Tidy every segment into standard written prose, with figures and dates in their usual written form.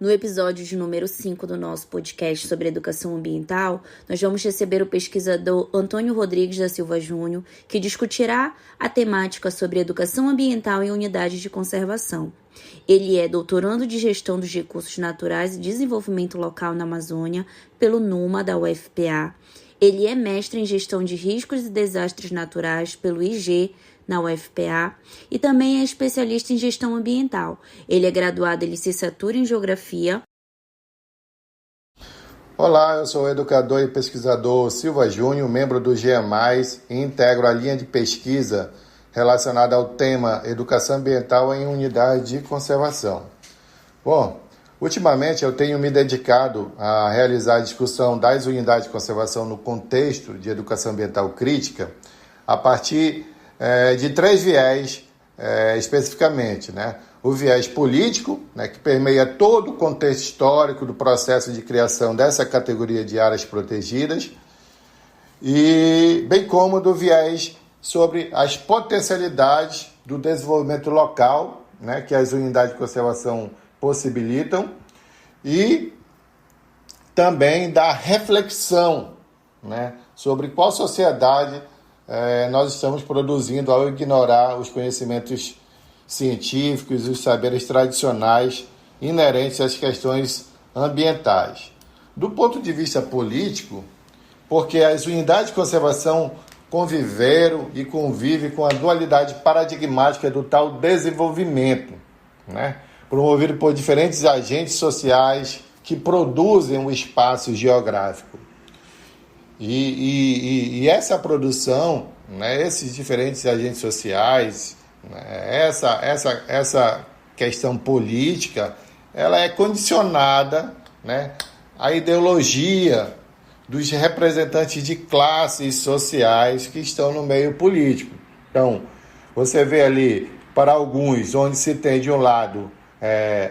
No episódio de número 5 do nosso podcast sobre educação ambiental, nós vamos receber o pesquisador Antônio Rodrigues da Silva Júnior, que discutirá a temática sobre educação ambiental em unidades de conservação. Ele é doutorando de Gestão dos Recursos Naturais e Desenvolvimento Local na Amazônia pelo NUMA da UFPA. Ele é mestre em Gestão de Riscos e Desastres Naturais pelo IG na UFPA e também é especialista em gestão ambiental. Ele é graduado em licenciatura em Geografia. Olá, eu sou o educador e pesquisador Silva Júnior, membro do GEA+, e integro a linha de pesquisa relacionada ao tema Educação Ambiental em Unidade de Conservação. Bom, ultimamente eu tenho me dedicado a realizar a discussão das unidades de conservação no contexto de educação ambiental crítica a partir de três viés especificamente, né? O viés político, né, que permeia todo o contexto histórico do processo de criação dessa categoria de áreas protegidas, e bem como do viés sobre as potencialidades do desenvolvimento local, né, que as unidades de conservação possibilitam, e também da reflexão, né, sobre qual sociedade nós estamos produzindo ao ignorar os conhecimentos científicos e os saberes tradicionais inerentes às questões ambientais. Do ponto de vista político, porque as unidades de conservação conviveram e convivem com a dualidade paradigmática do tal desenvolvimento, né, promovido por diferentes agentes sociais que produzem um espaço geográfico. E essa produção, né, esses diferentes agentes sociais, né, essa questão política, ela é condicionada, né, à ideologia dos representantes de classes sociais que estão no meio político. Então, você vê ali, para alguns, onde se tem de um lado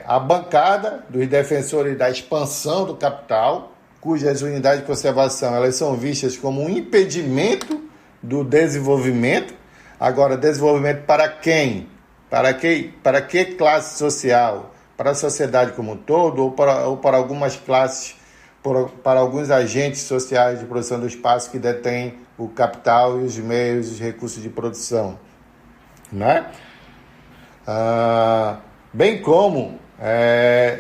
a bancada dos defensores da expansão do capital, cujas unidades de conservação elas são vistas como um impedimento do desenvolvimento. Agora, desenvolvimento para quem? Para que classe social? Para a sociedade como um todo ou para algumas classes, para alguns agentes sociais de produção do espaço que detêm o capital e os meios, os recursos de produção, né? Bem como,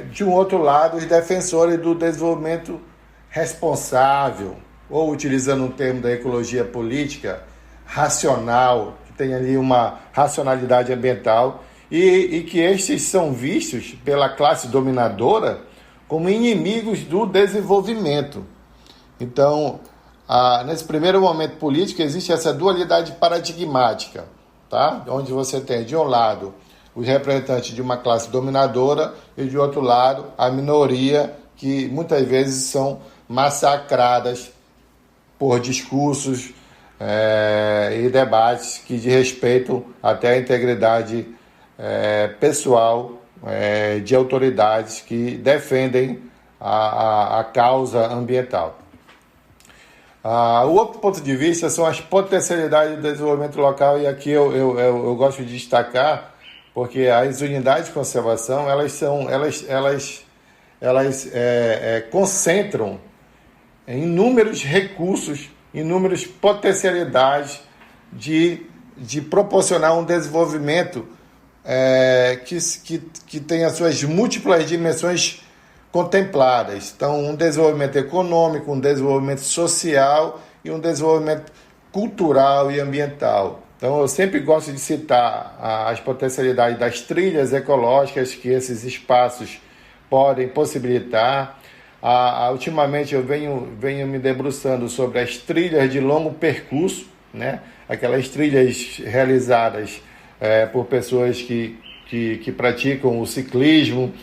de um outro lado, os defensores do desenvolvimento responsável, ou utilizando um termo da ecologia política, racional, que tem ali uma racionalidade ambiental, e que estes são vistos pela classe dominadora como inimigos do desenvolvimento. Então, nesse primeiro momento político, existe essa dualidade paradigmática, tá? Onde você tem, de um lado, os representantes de uma classe dominadora e, de outro lado, a minoria, que muitas vezes são massacradas por discursos e debates que desrespeitam até a integridade pessoal de autoridades que defendem a causa ambiental. O outro ponto de vista são as potencialidades do desenvolvimento local, e aqui eu gosto de destacar, porque as unidades de conservação elas concentram inúmeros recursos, inúmeras potencialidades de proporcionar um desenvolvimento que tem as suas múltiplas dimensões contempladas. Então, um desenvolvimento econômico, um desenvolvimento social e um desenvolvimento cultural e ambiental. Então, eu sempre gosto de citar as potencialidades das trilhas ecológicas que esses espaços podem possibilitar. Ultimamente eu venho me debruçando sobre as trilhas de longo percurso, né? Aquelas trilhas realizadas por pessoas que praticam o ciclismo,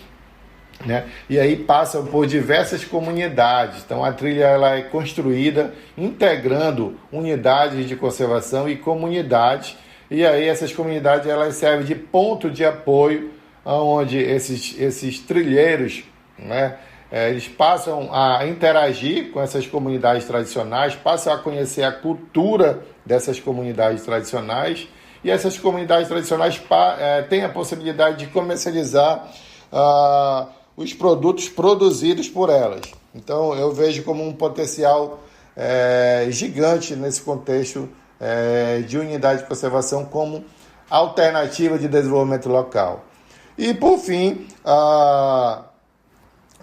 né? E aí passam por diversas comunidades. Então a trilha ela é construída integrando unidades de conservação e comunidades, e aí essas comunidades elas servem de ponto de apoio, onde esses trilheiros, né, eles passam a interagir com essas comunidades tradicionais, passam a conhecer a cultura dessas comunidades tradicionais, e essas comunidades tradicionais têm a possibilidade de comercializar os produtos produzidos por elas. Então, eu vejo como um potencial gigante nesse contexto de unidade de conservação como alternativa de desenvolvimento local. E, por fim,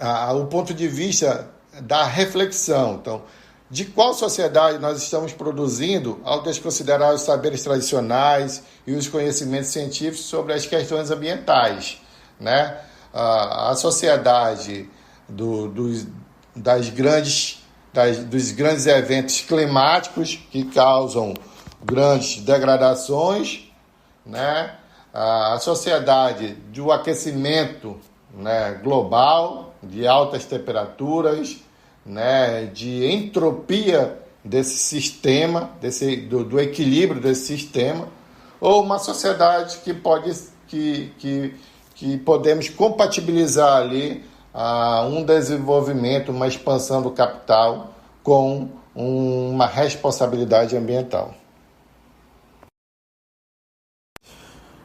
o ponto de vista da reflexão. Então, de qual sociedade nós estamos produzindo ao desconsiderar os saberes tradicionais e os conhecimentos científicos sobre as questões ambientais, né? A sociedade dos grandes eventos climáticos que causam grandes degradações, né? A sociedade do aquecimento, né, global, de altas temperaturas, né, de entropia desse sistema, do equilíbrio desse sistema, ou uma sociedade que podemos compatibilizar ali um desenvolvimento, uma expansão do capital com uma responsabilidade ambiental.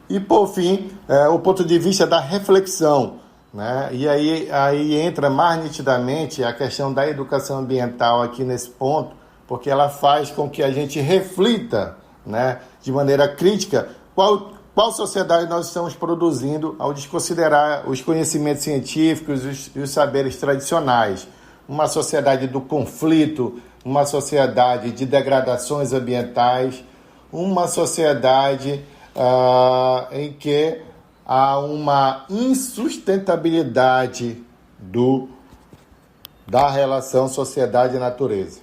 E, por fim, o ponto de vista da reflexão, né? E aí entra mais nitidamente a questão da educação ambiental aqui nesse ponto, porque ela faz com que a gente reflita, né, de maneira crítica qual sociedade nós estamos produzindo ao desconsiderar os conhecimentos científicos e os saberes tradicionais. Uma sociedade do conflito, uma sociedade de degradações ambientais, uma sociedade em que há uma insustentabilidade da relação sociedade e natureza.